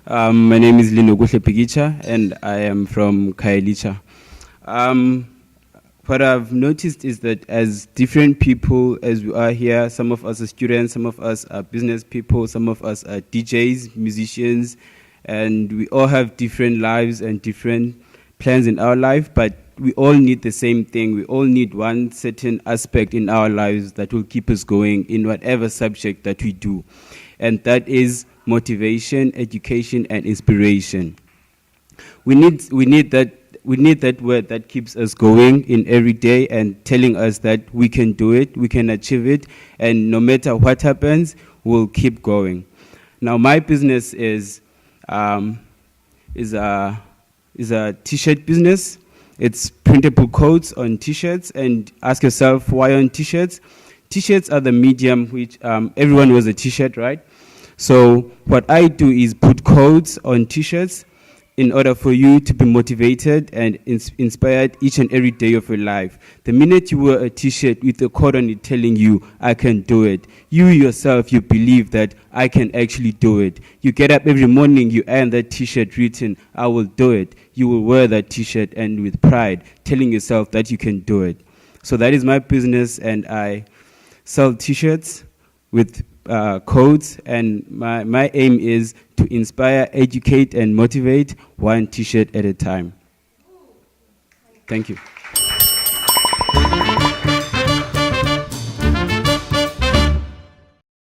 My name is Lindobuhle and I am from Khayelitsha. What I've noticed is that as different people as we are here, some of us are students, some of us are business people, some of us are DJs, musicians, and we all have different lives and different plans in our life, but we all need the same thing. We all need one certain aspect in our lives that will keep us going in whatever subject that we do. And that is motivation, education, and inspiration. We need that word that keeps us going in every day and telling us that we can do it, we can achieve it, and no matter what happens, we'll keep going. Now, my business is a t-shirt business. It's printable codes on t-shirts, and ask yourself, why on t-shirts? T-shirts are the medium which everyone wears a t-shirt, right? So what I do is put codes on t-shirts in order for you to be motivated and inspired each and every day of your life. The minute you wear a t-shirt with a code on it telling you, I can do it, you yourself, you believe that I can actually do it. You get up every morning, you iron that t-shirt written, I will do it. You will wear that t-shirt and with pride, telling yourself that you can do it. So that is my business, and I sell t-shirts with codes, and my aim is to inspire, educate, and motivate one t-shirt at a time. Thank you.